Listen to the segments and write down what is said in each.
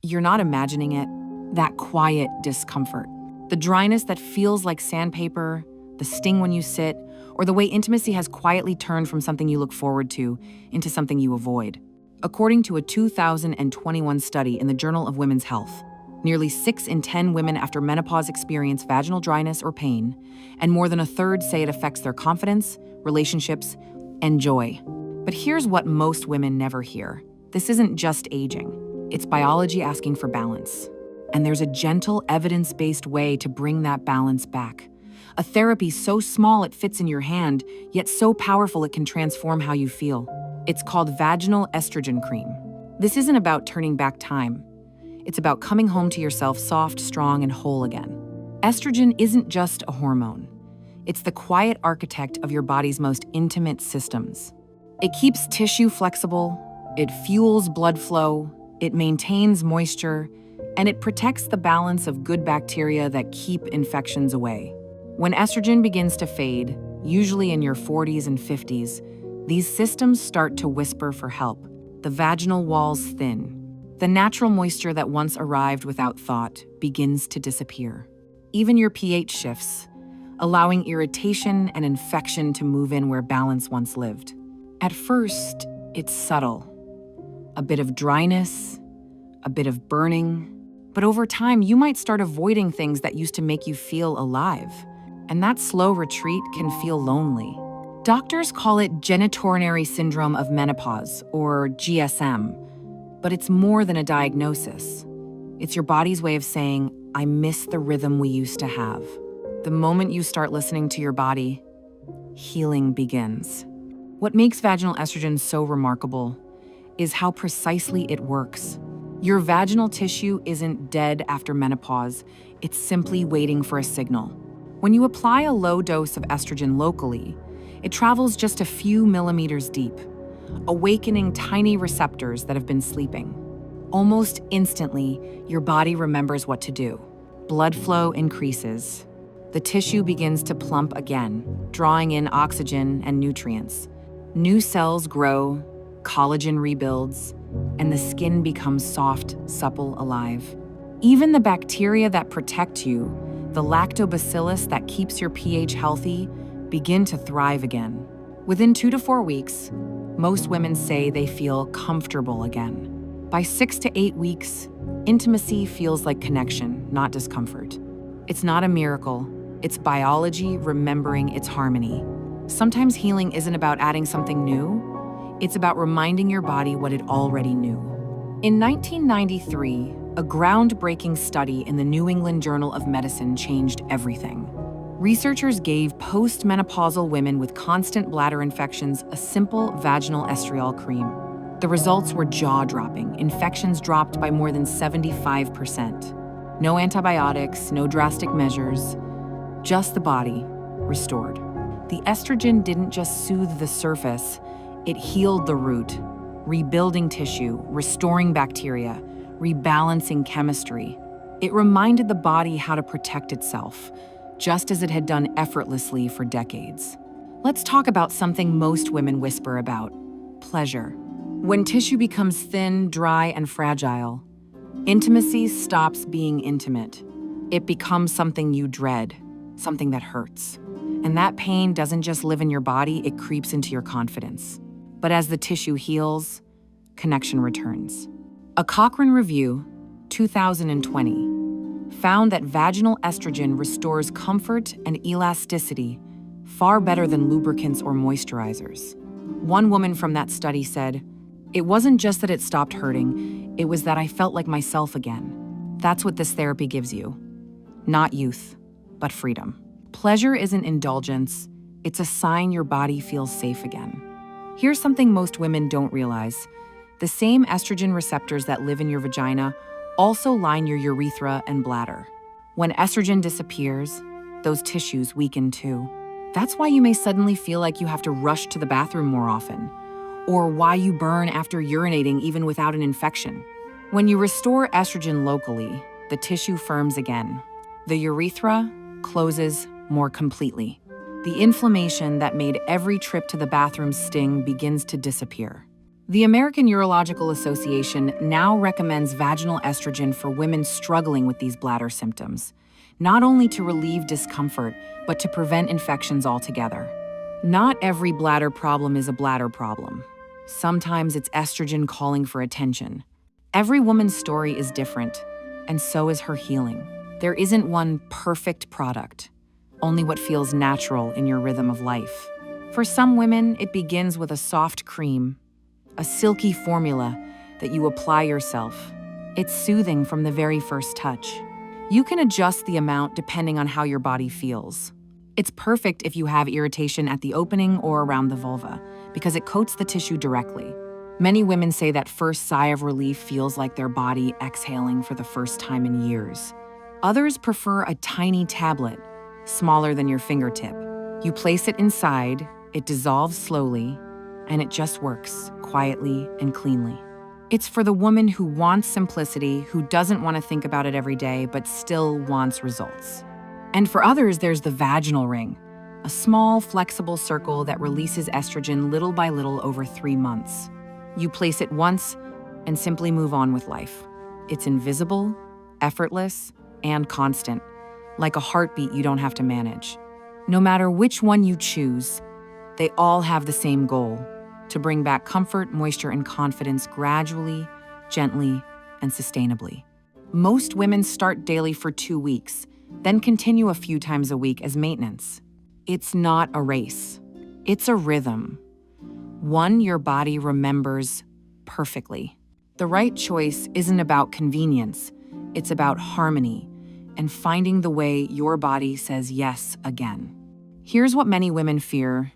You're not imagining it, that quiet discomfort. The dryness that feels like sandpaper, the sting when you sit, or the way intimacy has quietly turned from something you look forward to into something you avoid. According to a 2021 study in the Journal of Women's Health, nearly 6 in 10 women after menopause experience vaginal dryness or pain, and more than a third say it affects their confidence, relationships, and joy. But here's what most women never hear. This isn't just aging. It's biology asking for balance. And there's a gentle, evidence-based way to bring that balance back. A therapy so small it fits in your hand, yet so powerful it can transform how you feel. It's called Vaginal Estrogen Cream. This isn't about turning back time. It's about coming home to yourself soft, strong, and whole again. Estrogen isn't just a hormone. It's the quiet architect of your body's most intimate systems. It keeps tissue flexible, it fuels blood flow, it maintains moisture, and it protects the balance of good bacteria that keep infections away. When estrogen begins to fade, usually in your 40s and 50s, these systems start to whisper for help. The vaginal walls thin. The natural moisture that once arrived without thought begins to disappear. Even your pH shifts, allowing irritation and infection to move in where balance once lived. At first, it's subtle. A bit of dryness, a bit of burning, but over time you might start avoiding things that used to make you feel alive. And that slow retreat can feel lonely. Doctors call it genitourinary syndrome of menopause, or GSM, but it's more than a diagnosis. It's your body's way of saying, I miss the rhythm we used to have. The moment you start listening to your body, healing begins. What makes vaginal estrogen so remarkable is how precisely it works. Your vaginal tissue isn't dead after menopause, it's simply waiting for a signal. When you apply a low dose of estrogen locally, it travels just a few millimeters deep, awakening tiny receptors that have been sleeping. Almost instantly, your body remembers what to do. Blood flow increases. The tissue begins to plump again, drawing in oxygen and nutrients. New cells grow, collagen rebuilds, and the skin becomes soft, supple, alive. Even the bacteria that protect you, the lactobacillus that keeps your pH healthy, begin to thrive again. Within 2 to 4 weeks, most women say they feel comfortable again. By 6 to 8 weeks, intimacy feels like connection, not discomfort. It's not a miracle, it's biology remembering its harmony. Sometimes healing isn't about adding something new, it's about reminding your body what it already knew. In 1993, a groundbreaking study in the New England Journal of Medicine changed everything. Researchers gave postmenopausal women with constant bladder infections a simple vaginal estriol cream. The results were jaw-dropping. Infections dropped by more than 75%. No antibiotics, no drastic measures, just the body restored. The estrogen didn't just soothe the surface, it healed the root, rebuilding tissue, restoring bacteria, rebalancing chemistry. It reminded the body how to protect itself, just as it had done effortlessly for decades. Let's talk about something most women whisper about: pleasure. When tissue becomes thin, dry, and fragile, intimacy stops being intimate. It becomes something you dread, something that hurts. And that pain doesn't just live in your body, it creeps into your confidence. But as the tissue heals, connection returns. A Cochrane review, 2020, found that vaginal estrogen restores comfort and elasticity far better than lubricants or moisturizers. One woman from that study said, "It wasn't just that it stopped hurting, it was that I felt like myself again." That's what this therapy gives you. Not youth, but freedom. Pleasure isn't indulgence, it's a sign your body feels safe again. Here's something most women don't realize. The same estrogen receptors that live in your vagina also line your urethra and bladder. When estrogen disappears, those tissues weaken too. That's why you may suddenly feel like you have to rush to the bathroom more often, or why you burn after urinating even without an infection. When you restore estrogen locally, the tissue firms again. The urethra closes more completely. The inflammation that made every trip to the bathroom sting begins to disappear. The American Urological Association now recommends vaginal estrogen for women struggling with these bladder symptoms, not only to relieve discomfort, but to prevent infections altogether. Not every bladder problem is a bladder problem. Sometimes it's estrogen calling for attention. Every woman's story is different, and so is her healing. There isn't one perfect product, only what feels natural in your rhythm of life. For some women, it begins with a soft cream, a silky formula that you apply yourself. It's soothing from the very first touch. You can adjust the amount depending on how your body feels. It's perfect if you have irritation at the opening or around the vulva, because it coats the tissue directly. Many women say that first sigh of relief feels like their body exhaling for the first time in years. Others prefer a tiny tablet, smaller than your fingertip. You place it inside, it dissolves slowly, and it just works quietly and cleanly. It's for the woman who wants simplicity, who doesn't want to think about it every day, but still wants results. And for others, there's the vaginal ring, a small, flexible circle that releases estrogen little by little over 3 months. You place it once and simply move on with life. It's invisible, effortless, and constant, like a heartbeat you don't have to manage. No matter which one you choose, they all have the same goal: to bring back comfort, moisture, and confidence gradually, gently, and sustainably. Most women start daily for 2 weeks, then continue a few times a week as maintenance. It's not a race. It's a rhythm. One your body remembers perfectly. The right choice isn't about convenience. It's about harmony and finding the way your body says yes again. Here's what many women fear.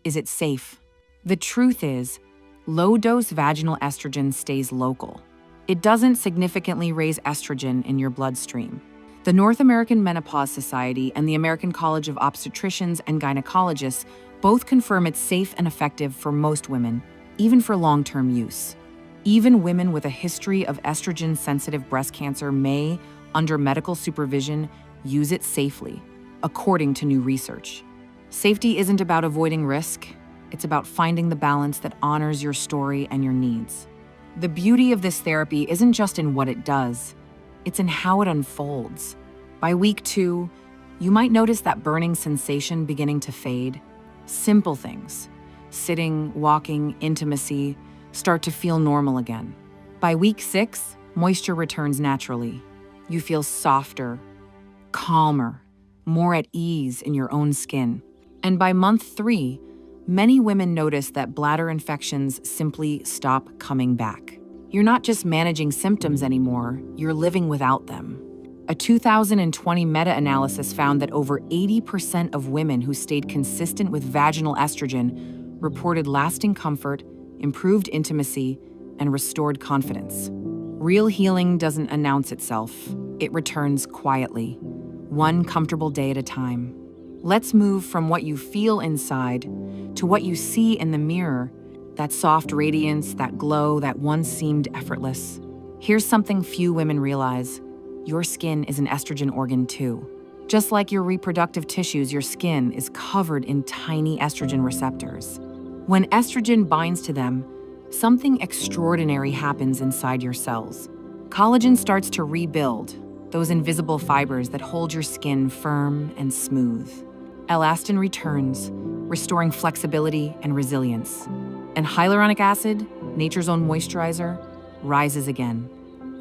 Is it safe? The truth is, low-dose vaginal estrogen stays local. It doesn't significantly raise estrogen in your bloodstream. The North American Menopause Society and the American College of Obstetricians and Gynecologists both confirm it's safe and effective for most women, even for long-term use. Even women with a history of estrogen-sensitive breast cancer may, under medical supervision, use it safely, according to new research. Safety isn't about avoiding risk. It's about finding the balance that honors your story and your needs. The beauty of this therapy isn't just in what it does, it's in how it unfolds. By week 2, you might notice that burning sensation beginning to fade. Simple things, sitting, walking, intimacy, start to feel normal again. By week 6, moisture returns naturally. You feel softer, calmer, more at ease in your own skin. And by month 3, many women notice that bladder infections simply stop coming back. You're not just managing symptoms anymore, you're living without them. A 2020 meta-analysis found that over 80% of women who stayed consistent with vaginal estrogen reported lasting comfort, improved intimacy, and restored confidence. Real healing doesn't announce itself, it returns quietly, one comfortable day at a time. Let's move from what you feel inside to what you see in the mirror, that soft radiance, that glow that once seemed effortless. Here's something few women realize. Your skin is an estrogen organ too. Just like your reproductive tissues, your skin is covered in tiny estrogen receptors. When estrogen binds to them, something extraordinary happens inside your cells. Collagen starts to rebuild, those invisible fibers that hold your skin firm and smooth. Elastin returns, restoring flexibility and resilience. And hyaluronic acid, nature's own moisturizer, rises again,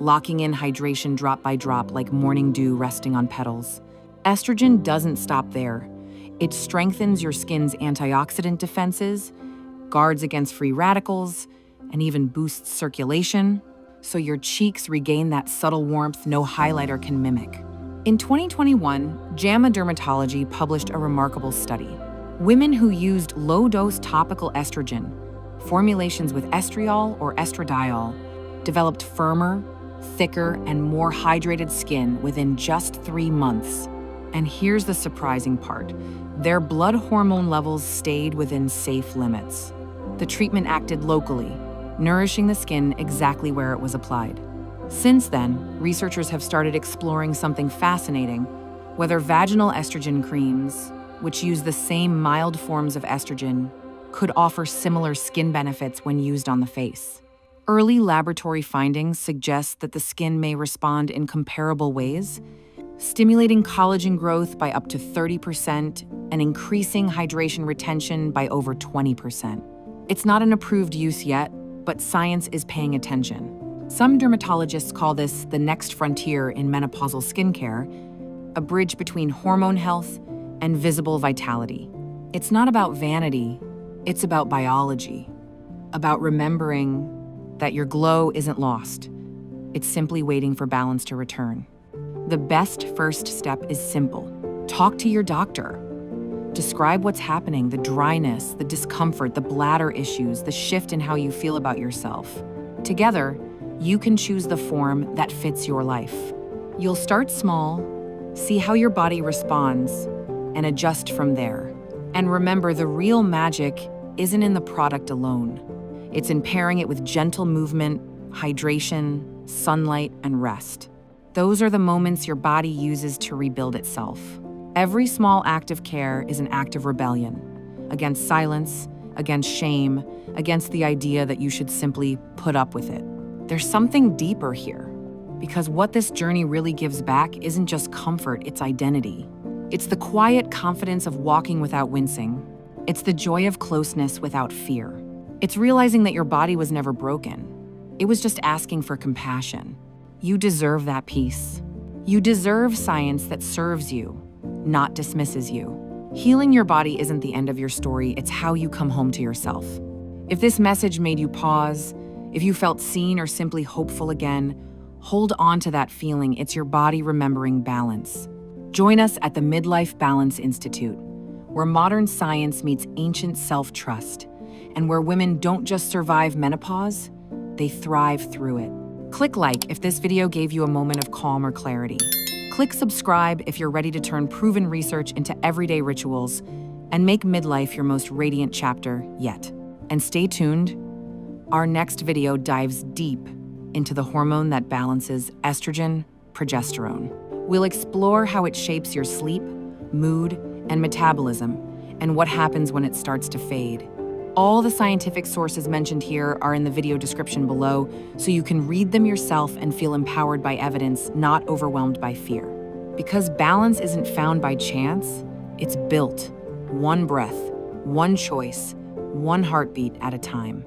locking in hydration drop by drop like morning dew resting on petals. Estrogen doesn't stop there. It strengthens your skin's antioxidant defenses, guards against free radicals, and even boosts circulation, so your cheeks regain that subtle warmth no highlighter can mimic. In 2021, JAMA Dermatology published a remarkable study. Women who used low-dose topical estrogen, formulations with estriol or estradiol, developed firmer, thicker, and more hydrated skin within just 3 months. And here's the surprising part. Their blood hormone levels stayed within safe limits. The treatment acted locally, nourishing the skin exactly where it was applied. Since then, researchers have started exploring something fascinating: whether vaginal estrogen creams, which use the same mild forms of estrogen, could offer similar skin benefits when used on the face. Early laboratory findings suggest that the skin may respond in comparable ways, stimulating collagen growth by up to 30% and increasing hydration retention by over 20%. It's not an approved use yet, but science is paying attention. Some dermatologists call this the next frontier in menopausal skincare, a bridge between hormone health and visible vitality. It's not about vanity, it's about biology, about remembering that your glow isn't lost. It's simply waiting for balance to return. The best first step is simple. Talk to your doctor. Describe what's happening, the dryness, the discomfort, the bladder issues, the shift in how you feel about yourself. Together, you can choose the form that fits your life. You'll start small, see how your body responds, and adjust from there. And remember, the real magic isn't in the product alone. It's in pairing it with gentle movement, hydration, sunlight, and rest. Those are the moments your body uses to rebuild itself. Every small act of care is an act of rebellion against silence, against shame, against the idea that you should simply put up with it. There's something deeper here, because what this journey really gives back isn't just comfort, it's identity. It's the quiet confidence of walking without wincing. It's the joy of closeness without fear. It's realizing that your body was never broken. It was just asking for compassion. You deserve that peace. You deserve science that serves you, not dismisses you. Healing your body isn't the end of your story, it's how you come home to yourself. If this message made you pause, if you felt seen or simply hopeful again, hold on to that feeling. It's your body remembering balance. Join us at the Midlife Balance Institute, where modern science meets ancient self-trust, and where women don't just survive menopause, they thrive through it. Click like if this video gave you a moment of calm or clarity. Click subscribe if you're ready to turn proven research into everyday rituals and make midlife your most radiant chapter yet. And stay tuned. Our next video dives deep into the hormone that balances estrogen, progesterone. We'll explore how it shapes your sleep, mood, and metabolism, and what happens when it starts to fade. All the scientific sources mentioned here are in the video description below, so you can read them yourself and feel empowered by evidence, not overwhelmed by fear. Because balance isn't found by chance, it's built, one breath, one choice, one heartbeat at a time.